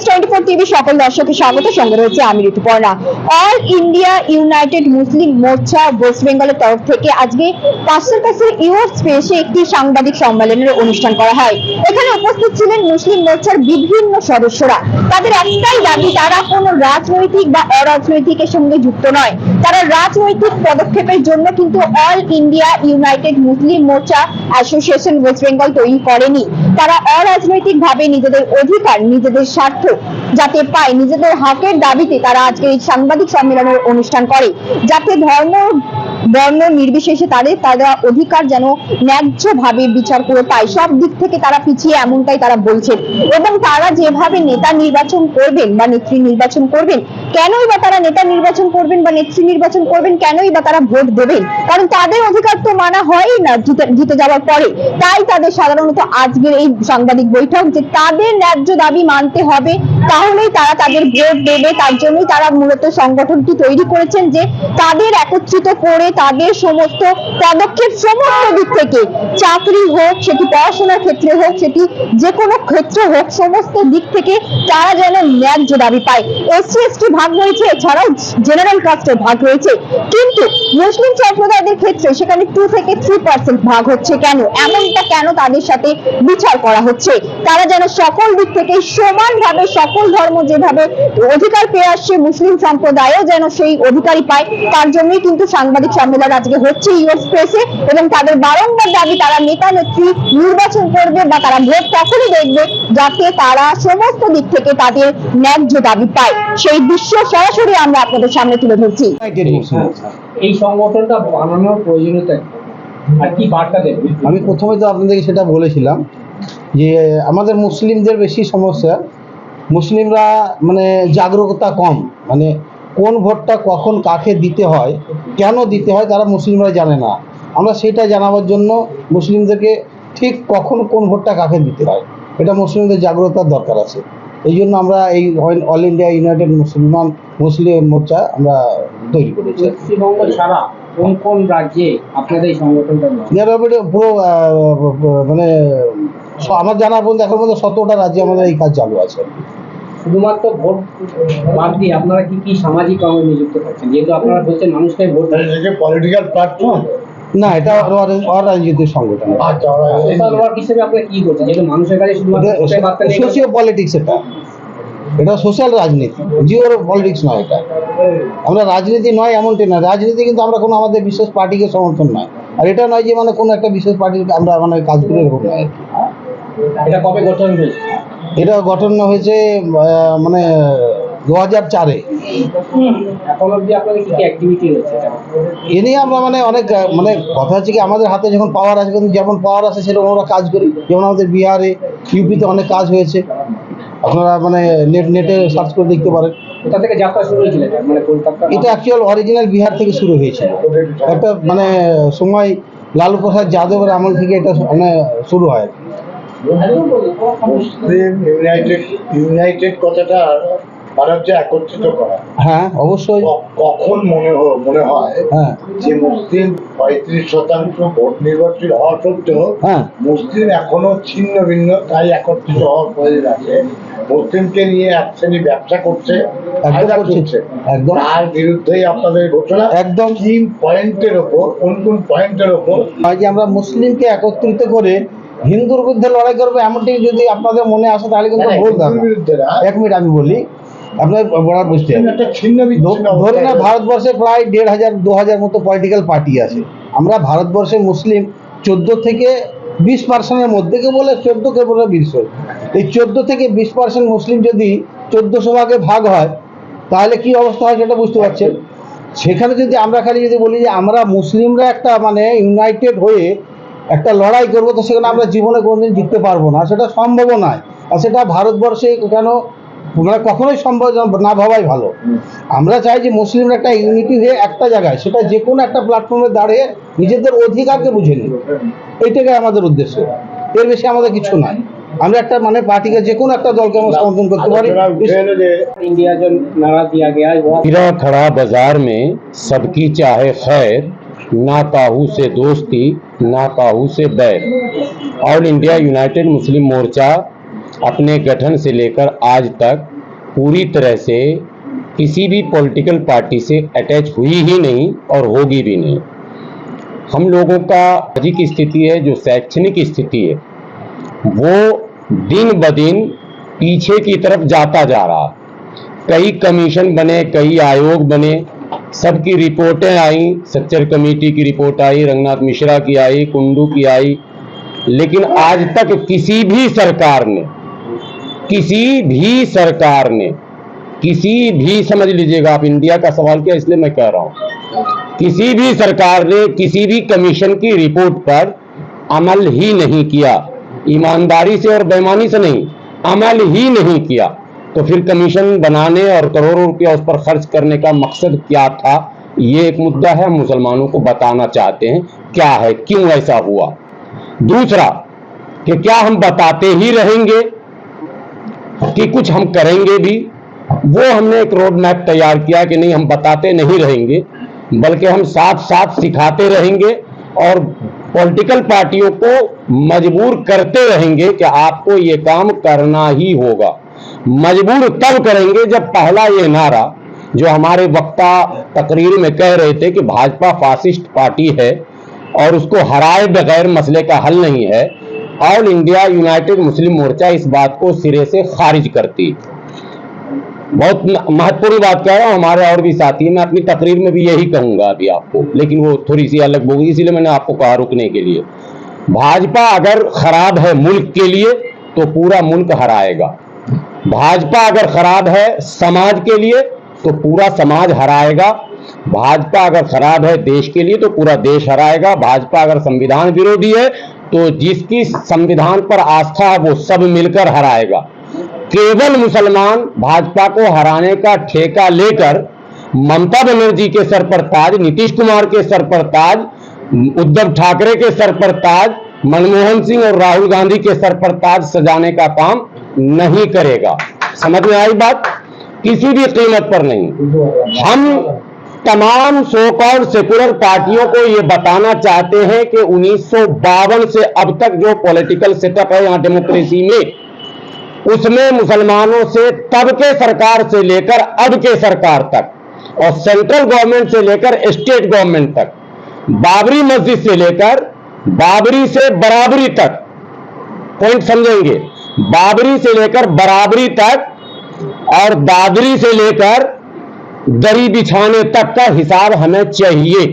News 24 TV সকল দর্শককে স্বাগত। সঙ্গে রয়েছে আমি ঋতুপর্ণা। অল ইন্ডিয়া ইউনাইটেড মুসলিম মোর্চা ওয়েস্ট বেঙ্গলের তরফ থেকে আজকে পাশের ইউর স্পেসে একটি সাংবাদিক সম্মেলনের অনুষ্ঠান করা হয়। এখানে উপস্থিত ছিলেন মুসলিম মোর্চার বিভিন্ন সদস্যরা। তাদের একটাই দাবি, তারা কোনো রাজনৈতিক বা অরাজনৈতিকের সঙ্গে যুক্ত নয়। তারা রাজনৈতিক পদক্ষেপের জন্য কিন্তু অল ইন্ডিয়া ইউনাইটেড মুসলিম মোর্চা অ্যাসোসিয়েশন ওয়েস্ট বেঙ্গল তৈরি করেনি। তারা অরাজনৈতিক ভাবে নিজেদের অধিকার, নিজেদের স্বার্থ যাতে পায়, নিজেদের হকের দাবিতে তারা আজকে এই সাংবাদিক সম্মেলনের অনুষ্ঠান করে, যাতে বর্ণ নির্বিশেষে তারা অধিকার যেন ন্যায্যভাবে বিচার করে পায়। সব দিক থেকে তারা পিছিয়ে, এমনটাই তারা বলছেন। এবং তারা যেভাবে নেতা নির্বাচন করবেন বা নেত্রী নির্বাচন করবেন, কেনই বা তারা নেতা নির্বাচন করবেন বা নেত্রী নির্বাচন করবেন, কেনই বা তারা ভোট দেবেন? কারণ তাদের অধিকার তো মানা হয়ই না জিতে যাওয়ার পরে। তাই তাদের সাধারণত আজকের এই সাংবাদিক বৈঠক, যে তাদের ন্যায্য দাবি মানতে হবে, তাহলেই তারা তাদের ভোট দেবে। তার জন্যই তারা মূলত সংগঠনটি তৈরি করেছেন, যে তাদের একত্রিত করে তাদের সমস্ত পদক্ষেপ, সমস্ত দিক থেকে, চাকরি হোক, সেটি পড়াশোনার ক্ষেত্রে হোক, সেটি যে কোনো ক্ষেত্রে হোক, সমস্ত দিক থেকে তারা যেন ন্যায্য দাবি পায়। এসসি এসটি ভাগ রয়েছে, এছাড়াও জেনারেল কাস্টের ভাগ রয়েছে, কিন্তু মুসলিম সম্প্রদায়দের ক্ষেত্রে সেখানে 2 থেকে 3% ভাগ হচ্ছে। কেন এমনটা, কেন তাদের সাথে বিচার করা হচ্ছে? তারা যেন সকল দিক থেকে সমানভাবে, সকল ধর্ম যেভাবে অধিকার পেয়ে আসছে, মুসলিম সম্প্রদায়ও যেন সেই অধিকারই পায়। তার জন্যই কিন্তু সাংবাদিক সম্মেলন আজকে হচ্ছে ইউর স্পেসে। এবং তাদের বারংবার দাবি, তারা নেতা নেত্রী নির্বাচন করবে বা তারা ভোট তখনই দেখবে যাতে তারা সমস্ত দিক থেকে তাদের ন্যায্য দাবি পায়। সেই দৃশ্য সরাসরি আমরা আপনাদের সামনে তুলে ধরছি। এই সংগঠনটা বানানোর প্রয়োজনীয়তা আর কি বার্তা দেবে? আমি প্রথমে তো আপনাদেরকে সেটা বলেছিলাম যে আমাদের মুসলিমদের বেশি সমস্যা, মুসলিমরা মানে জাগ্রতা কম, মানে কোন ভোটটা কখন কাকে দিতে হয়, কেন দিতে হয়, তারা মুসলিমরা জানে না। আমরা সেটা জানাবার জন্য মুসলিমদেরকে ঠিক কখন কোন ভোটটা কাকে দিতে হয়, এটা মুসলিমদের জাগ্রতার দরকার আছে। এই জন্য আমরা এই অল ইন্ডিয়া ইউনাইটেড মুসলিম মোর্চা আমরা তৈরি করেছি। পশ্চিমবঙ্গ ছাড়া কোন কোন রাজ্যে আপনাদের এই সংগঠনটা পুরো মানে আমার জানা পর্যন্ত এখন পর্যন্ত 17টা রাজ্যে আমাদের এই কাজ চালু আছে। শুধুমাত্র ভোট বাদ দিয়ে আপনারা কি কি সামাজিক কর্মে নিযুক্ত থাকছেন? যেহেতু আপনারা বলছেন মানুষকে ভোট, পলিটিক্যাল প্ল্যাটফর্ম না, এটা অরাজনৈতিক সংগঠন। সোশ্যাল ওয়ার্ক হিসেবে আপনারা কি করছেন? যেহেতু মানুষের কাছে শুধুমাত্র সোশিও পলিটিক্স, এটা সোশ্যাল রাজনীতি, জিওর পলিটিক্স নয়। এটা আমরা রাজনীতি নয় এমনটি না, রাজনীতি কিন্তু আমরা কোনো আমাদের বিশেষ পার্টিকে সমর্থন নয়। আর এটা নয় যে মানে কোনো একটা বিশেষ পার্টির আমরা মানে কাজ করে এরকম নয়। এটা কবে গঠন হয়েছে? এটা গঠন হয়েছে মানে 2004-এ। এখন অবধি আপনাদের কি কি অ্যাক্টিভিটি রয়েছে? এ নিয়ে আমরা মানে অনেক মানে কথা হচ্ছে কি, আমাদের হাতে যখন পাওয়ার আছে, কিন্তু যেমন পাওয়ার আছে সেরকম আমরা কাজ করি। যেমন আমাদের বিহারে, ইউপিতে অনেক কাজ হয়েছে, আপনারা মানে নেটে সার্চ করে দেখতে পারেন। কোথা থেকে যাত্রা শুরু হয়েছিল? মানে কলকাতা? এটা অ্যাকচুয়াল অরিজিনাল বিহার থেকে শুরু হয়েছিল। একটা মানে সময় লালু প্রসাদ যাদবের আমল থেকে এটা মানে শুরু হয়। মুসলিম ইউনাইটেড কথাটা মানে হচ্ছে একত্রিত করা। হ্যাঁ, অবশ্যই। কখন মনে হয় যে মুসলিম 35% ভোট নির্বাচিত হওয়া সত্ত্বেও মুসলিম এখনো ছিন্ন ভিন্ন, তাই একত্রিত হওয়ার প্রয়োজন আছে। মুসলিমকে নিয়ে এক শ্রেণী ব্যবসা করছে, একদম তার বিরুদ্ধেই আপনাদের ঘোষণা। একদম কি পয়েন্টের ওপর, কোন কোন পয়েন্টের ওপর যে আমরা মুসলিমকে একত্রিত করে হিন্দুর বিরুদ্ধে লড়াই করবো, এমনটি যদি আপনাদের মনে আসে তাহলে কিন্তু ভুল ধারণা। এক মিনিট আমি বলি, আপনার বুঝতে হবে। ধরে না, ভারতবর্ষে প্রায় 1500-2000 মতো পলিটিক্যাল পার্টি আছে। আমরা ভারতবর্ষে মুসলিম 14 থেকে 20% মধ্যে, কে বলে 14, কে বলে 20। এই 14 থেকে 20% মুসলিম যদি 1400 ভাগে ভাগ হয়, তাহলে কি অবস্থা হয় সেটা বুঝতে পারছেন। সেখানে যদি আমরা খালি যদি বলি যে আমরা মুসলিমরা একটা মানে ইউনাইটেড হয়ে একটা লড়াই করবো, তো সেখানে আমরা জীবনে কোনোদিন জিততে পারবো না, সেটা সম্ভব নয়। আর সেটা ভারতবর্ষে কেন মানে কখনোই সম্ভব না ভাবাই ভালো। আমরা চাই যে মুসলিমরা একটা ইউনিটি হয়ে একটা জায়গায়, সেটা যে কোনো একটা প্ল্যাটফর্মে দাঁড়িয়ে নিজেদের অধিকারকে বুঝে নিই, এইটাই আমাদের উদ্দেশ্য। এর বেশি আমাদের কিছু নাই। আমরা একটা মানে পার্টিকে, যে কোনো একটা দলকে আমরা সমর্থন করতে পারি। इंडिया जो नारा दिया गया है वो गिरा खड़ा बाजार में सबकी चाहे खैर, ना काहू से दोस्ती ना काहू से बैर। ऑल इंडिया यूनाइटेड मुस्लिम मोर्चा अपने गठन से लेकर आज तक पूरी तरह से किसी भी पॉलिटिकल पार्टी से अटैच हुई ही नहीं और होगी भी नहीं। हम लोगों का सामाजिक स्थिति है, जो शैक्षणिक स्थिति है, वो दिन ब दिन पीछे की तरफ जाता जा रहा। कई कमीशन बने, कई आयोग बने, सबकी रिपोर्टें आई, सच्चर कमेटी की रिपोर्ट आई, रंगनाथ मिश्रा की आई, कुंडू की आई, लेकिन आज तक किसी भी सरकार ने किसी भी समझ लीजिएगा आप, इंडिया का सवाल किया इसलिए मैं कह रहा हूं, किसी भी सरकार ने किसी भी कमीशन की रिपोर्ट पर अमल ही नहीं किया। ईमानदारी से और बेईमानी से नहीं, अमल ही नहीं किया। तो फिर कमीशन बनाने और करोड़ों रुपया उस पर खर्च करने का मकसद क्या था, ये एक मुद्दा है। मुसलमानों को बताना चाहते हैं क्या है, क्यों ऐसा हुआ। दूसरा कि क्या हम बताते ही रहेंगे कि कुछ हम करेंगे भी, वो हमने एक रोड मैप तैयार किया कि नहीं, हम बताते नहीं रहेंगे, बल्कि हम साथ साथ सिखाते रहेंगे और पॉलिटिकल पार्टियों को मजबूर करते रहेंगे कि आपको ये काम करना ही होगा। मजबूर तब करेंगे जब पहला ये नारा जो हमारे वक्ता तकरीर में कह रहे थे कि भाजपा फासिस्ट पार्टी है और उसको हराए बगैर मसले का हल नहीं है, ऑल इंडिया यूनाइटेड मुस्लिम मोर्चा इस बात को सिरे से खारिज करती। बहुत महत्वपूर्ण बात कह रहा हूं, हमारे और भी साथी हैं, मैं अपनी तकरीर में भी यही कहूंगा अभी आपको, लेकिन वो थोड़ी सी अलग होगी, इसीलिए मैंने आपको कहा रुकने के लिए। भाजपा अगर खराब है मुल्क के लिए तो पूरा मुल्क हराएगा। भाजपा अगर खराब है समाज के लिए तो पूरा समाज हराएगा। भाजपा अगर खराब है देश के लिए तो पूरा देश हराएगा। भाजपा अगर संविधान विरोधी है तो जिसकी संविधान पर आस्था है वो सब मिलकर हराएगा। केवल मुसलमान भाजपा को हराने का ठेका लेकर ममता बनर्जी के सर पर ताज, नीतीश कुमार के सर पर ताज, उद्धव ठाकरे के सर पर ताज, मनमोहन सिंह और राहुल गांधी के सर पर ताज सजाने का काम नहीं करेगा। समझ में आई बात? किसी भी कीमत पर नहीं। हम तमाम सो कॉल्ड सेकुलर पार्टियों को ये बताना चाहते हैं कि 1952 से अब तक जो पॉलिटिकल सेटअप है यहाँ डेमोक्रेसी में, उसमें मुसलमानों से तब के सरकार से लेकर अब के सरकार तक और सेंट्रल गवर्नमेंट से लेकर स्टेट गवर्नमेंट तक, बाबरी मस्जिद से लेकर बाबरी से बराबरी तक, पॉइंट समझेंगे, बाबरी से लेकर बराबरी तक और दादरी से लेकर दरी बिछाने तक का हिसाब हमें चाहिए।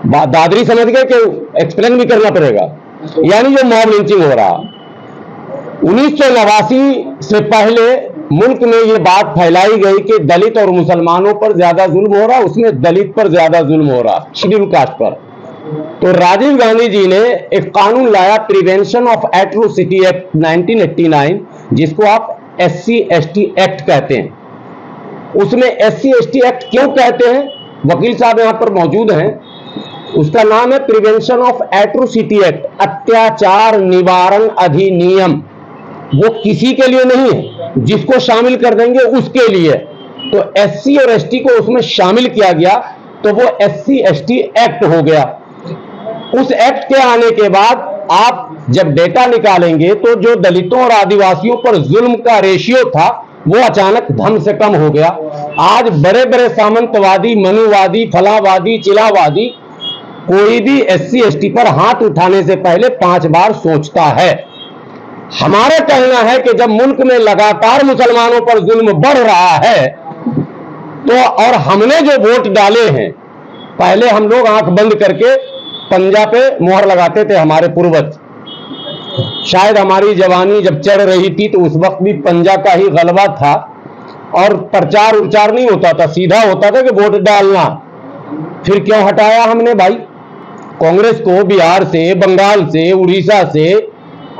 दादरी समझ गए कि एक्सप्लेन भी करना पड़ेगा, यानी जो मॉब लिंचिंग हो रहा 1989 से पहले मुल्क में ये बात फैलाई गई कि दलित और मुसलमानों पर ज्यादा जुल्म हो रहा, उसमें दलित पर ज्यादा जुल्म हो रहा, शेड्यूल कास्ट पर। तो राजीव गांधी जी ने एक कानून लाया, प्रिवेंशन ऑफ एट्रोसिटी एक्ट 1989, जिसको आप SC/ST एक्ट कहते हैं। उसमें SC/ST एक्ट क्यों कहते हैं, वकील साहब यहां पर मौजूद हैं, उसका नाम है प्रिवेंशन ऑफ एट्रोसिटी एक्ट, अत्याचार निवारण अधिनियम। वो किसी के लिए नहीं है, जिसको शामिल कर देंगे उसके लिए। तो SC और ST को उसमें शामिल किया गया तो वो SC/ST एक्ट हो गया। उस एक्ट के आने के बाद आप जब डेटा निकालेंगे तो जो दलितों और आदिवासियों पर जुल्म का रेशियो था वो अचानक धम से कम हो गया। आज बड़े बड़े सामंतवादी, मनुवादी, फलावादी, चिलावादी कोई भी SC/ST पर हाथ उठाने से पहले 5 बार सोचता है। हमारा कहना है कि जब मुल्क में लगातार मुसलमानों पर जुल्म बढ़ रहा है तो, और हमने जो वोट डाले हैं, पहले हम लोग आंख बंद करके पंजा पे मोहर लगाते थे, हमारे पूर्वज, शायद हमारी जवानी जब चढ़ रही थी तो उस वक्त भी पंजा का ही गलबा था और प्रचार उच्चार नहीं होता था, सीधा होता था कि वोट डालना। फिर क्यों हटाया हमने भाई कांग्रेस को? बिहार से, बंगाल से, उड़ीसा से,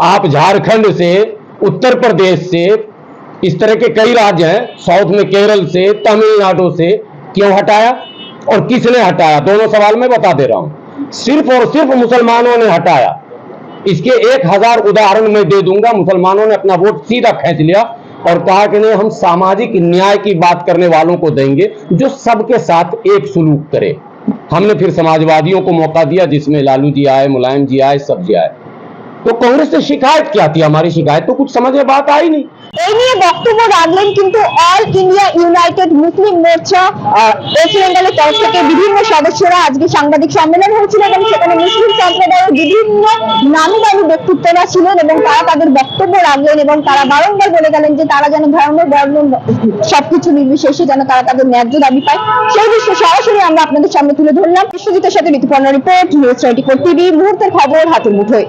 आप झारखंड से, उत्तर प्रदेश से, इस तरह के कई राज्य हैं, साउथ में केरल से, तमिलनाडु से, क्यों हटाया और किसने हटाया? दोनों सवाल मैं बता दे रहा हूं। सिर्फ और सिर्फ मुसलमानों ने हटाया। इसके 1000 उदाहरण मैं दे दूंगा। मुसलमानों ने अपना वोट सीधा खींच लिया और कहा कि नहीं, हम सामाजिक न्याय की बात करने वालों को देंगे जो सबके साथ एक सुलूक करे। हमने फिर समाजवादियों को मौका दिया, जिसमें लालू जी आए, मुलायम जी आए, सब जी आए। तो कांग्रेस से शिकायत क्या थी? हमारी शिकायत तो कुछ समझ में बात आई नहीं। এই নিয়ে বক্তব্য রাখলেন কিন্তু অল ইন্ডিয়া ইউনাইটেড মুসলিম মোর্চা ওয়েস্ট বেঙ্গলের তরফ থেকে বিভিন্ন সদস্যরা আজকে সাংবাদিক সম্মেলন হয়েছিল এবং সেখানে মুসলিম সম্প্রদায়ের বিভিন্ন নামি দামি ব্যক্তিত্বরা ছিলেন এবং তারা তাদের বক্তব্য রাখলেন এবং তারা বারংবার বলে গেলেন যে তারা যেন ধর্ম বর্ণ সবকিছু নির্বিশেষে যেন তারা তাদের ন্যায্য দাবি পায়। সেই বিষয়ে সরাসরি আমরা আপনাদের সামনে তুলে ধরলাম। বিশ্বজিতের সাথে ঋতুপর্ণা রিপোর্ট, নিউজ 24 টিভি, মুহূর্তের খবর হাতের মুঠোয়।